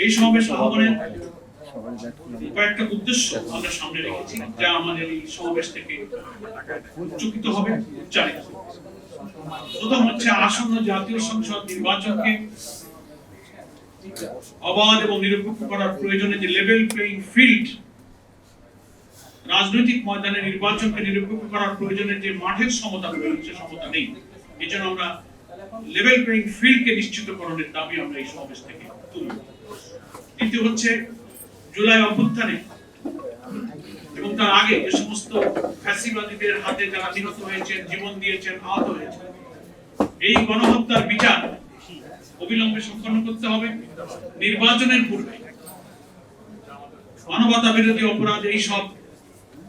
এই সমাবেশ আহ্বানের কয়েকটা উদ্দেশ্য আমরা সামনে রেখেছি, যা আমাদের এই সমাবেশ থেকে উচ্চকিত হবে, উচ্চারিত। প্রথম হচ্ছে আসন্ন জাতীয় সংসদ নির্বাচনকে অবাধ এবং নিরপেক্ষ করার প্রয়োজনে যে লেভেল প্লেইং ফিল্ড, রাজনৈতিক ময়দানে নির্বাচনকে নিরপেক্ষ করার প্রয়োজনে যে মাঠের সমতা রয়েছে, সমতা নেই। এই জন্য আমরা লেভেল প্লেইং ফিল্ডকে নিশ্চিতকরণের দাবি আমরা এই সমাবেশ থেকে তুলব। দ্বিতীয় হচ্ছে জুলাই অভ্যুত্থানে এবং তার আগে যে সমস্ত ফ্যাসিবাদীদের হাতে যারা নিহত হয়েছেন, জীবন দিয়েছেন, আহত হয়েছেন, এই গণহত্যার বিচার অবিলম্বে সম্পন্ন করতে হবে। নির্বাচনের পূর্বে মানবতা বিরোধী অপরাধ, এই সব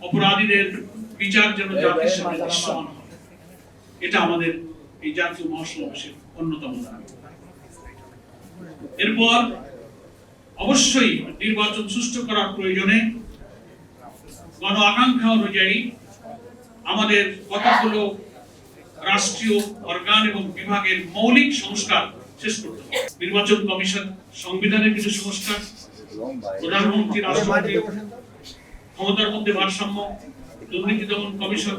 অপরাধীদের বিচার যেন জাতির সামনে দৃশ্যমান হয়, এটা আমাদের এই জাতীয় মহাসমাবেশের অন্যতম দাবি। এরপর অবশ্যই নির্বাচন সুষ্ঠু করার প্রয়োজনে গণ আকাঙ্ক্ষা অনুযায়ী আমাদের কতগুলো রাষ্ট্রীয় অর্গান এবং বিভাগের মৌলিক সংস্কার শেষ করতে হবে। নির্বাচন কমিশন, সংবিধানের কিছু সংস্কার, প্রধানমন্ত্রী, রাষ্ট্রপতি ক্ষমতার মধ্যে ভারসাম্য, দুর্নীতি দমন কমিশন,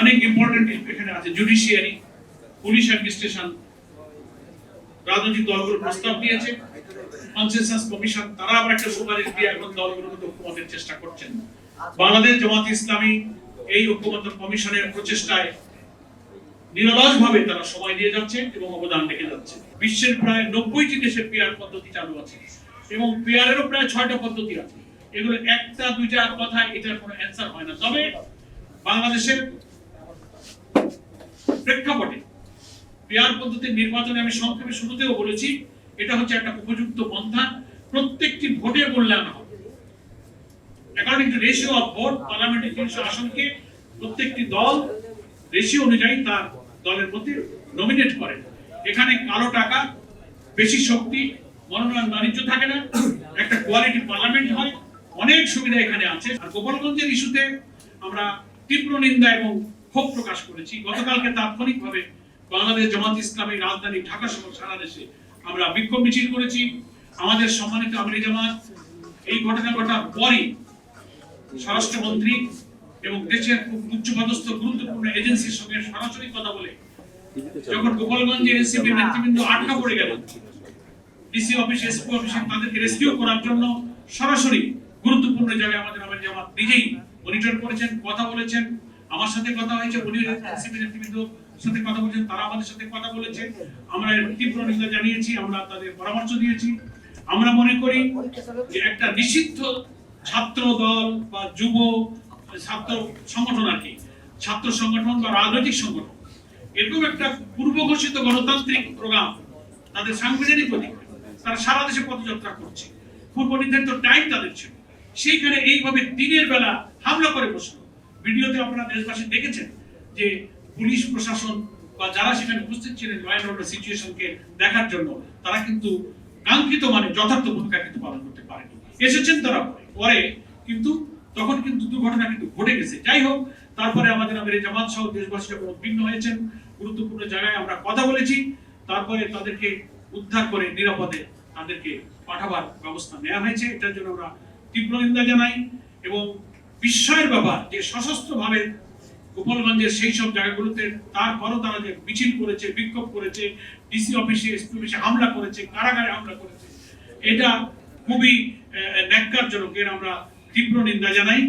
অনেক ইম্পর্টেন্ট এখানে আছে, জুডিশিয়ারি, পুলিশ অ্যাডমিনিস্ট্রেশন, রাজনৈতিক দলগুলো প্রস্তাব দিয়েছে, কনসেনসাস কমিশন, তারা আবার একটা সুপারিশ দিয়ে এখন দলগুলোর মধ্যে ঐক্যমতের চেষ্টা করছেন। বাংলাদেশ জামাত ইসলামী এই ঐক্যমত কমিশনের প্রচেষ্টায় নিরলসভাবে তারা সময় দিয়ে যাচ্ছে এবং অবদান রেখে যাচ্ছে। বিশ্বের প্রায় 90টি দেশে পিআর পদ্ধতি চালু আছে এবং পিআরেরও প্রায় 6টা পদ্ধতি আছে। এগুলো একটা দুইটা কথা, এটার কোনো অ্যান্সার হয় না। তবে বাংলাদেশের প্রেক্ষাপটে পিআর পদ্ধতির নির্বাচনে আমি সংক্ষেপে শুরুতেও বলেছি, এটা হচ্ছে একটা উপযুক্ত পন্থা। প্রত্যেকটি ভোটে মূল্যায়ন হবে according to ratio of vote. পার্লামেন্টের 300 আসনকে প্রত্যেকটি দল রেশিও অনুযায়ী তার দলের মধ্যে নমিনেট করেন। এখানে কালো টাকা, বেশি শক্তি, মনোনয়ন বাণিজ্য থাকে না, একটা কোয়ালিটি পার্লামেন্ট হয়, অনেক সুবিধা এখানে আছে। আর গোপালগঞ্জের ইস্যুতে আমরা তীব্র নিন্দা এবং ক্ষোভ প্রকাশ করেছি। গতকালকে তাৎক্ষণিকভাবে বাংলাদেশ জামাত ইসলামী রাজধানী ঢাকা সহ সারা দেশে আমরা বিক্ষোভ মিছিল করেছি। আমাদের সম্মানিত আমির জামাত এই ঘটনা ঘটার পরই স্বরাষ্ট্রমন্ত্রী এবং দেশের খুব উচ্চপদস্থ গুরুত্বপূর্ণ এজেন্সির সঙ্গে সরাসরি কথা বলে, যখন গোপালগঞ্জে এনসিপির নেতৃবৃন্দ আটকা পড়ে গেল, ডিসি অফিস, এসপি অফিসে তাদেরকে রেস্কিউ করার জন্য সরাসরি গুরুত্বপূর্ণ জায়গায় আমাদের আমির জামাত নিজেই মনিটর করেছেন, কথা বলেছেন। আমার সাথে কথা হয়েছে, উনি এনসিপি নেতৃবৃন্দ সাথে কথা বলেছেন, তারা আমাদের সাথে কথা বলেছে। আমরা এর তীব্র নিন্দা জানিয়েছি, আমরা তাদের পরামর্শ দিয়েছি। আমরা মনে করি যে একটা নিষিদ্ধ ছাত্র দল বা যুব ছাত্র সংগঠন, আর কি ছাত্র সংগঠন বা রাজনৈতিক সংগঠন, এরকম একটা পূর্ব ঘোষিত গণতান্ত্রিক প্রোগ্রাম, তাদের সাংবিধানিক অধিকার, তারা সারা দেশে পদযাত্রা করছে, পূর্ব নির্ধারিত টাইম তাদের ছিল, সেইখানে এইভাবে দিনের বেলা হামলা করে বসলো। ভিডিওতে আপনারা দেশবাসী দেখেছেন যে পুলিশ প্রশাসন বা যারা সেখানে উপস্থিত ছিলেন ল অ্যান্ড অর্ডার সিচুয়েশনকে দেখার জন্য, তারা কিন্তু কাঙ্ক্ষিত মানে যথার্থ ভূমিকা কিন্তু পালন করতে পারেনি। এসেছেন তারা পরে, কিন্তু তখন কিন্তু দুর্ঘটনা কিন্তু ঘটে গেছে। যাই হোক, তারপরে আমাদের আমির জামাত সহ দেশবাসীরা উদ্বিগ্ন হয়েছেন, গুরুত্বপূর্ণ জায়গায় আমরা কথা বলেছি, তারপরে তাদেরকে উদ্ধার করে নিরাপদে তাদেরকে পাঠাবার ব্যবস্থা নেওয়া হয়েছে। এটার জন্য আমরা তীব্র নিন্দা জানাই। এবং বিস্ময়ের ব্যাপার যে সশস্ত্রভাবে গোপালগঞ্জের সেই সব জায়গাগুলোতে তারপরও তারা যে মিছিল করেছে, বিক্ষোভ করেছে, ডিসি অফিসে, এসপি অফিসে হামলা করেছে, কারাগারে হামলা করেছে, এটা খুবই ন্যাক্কারজনক। এর আমরা তীব্র নিন্দা জানাই।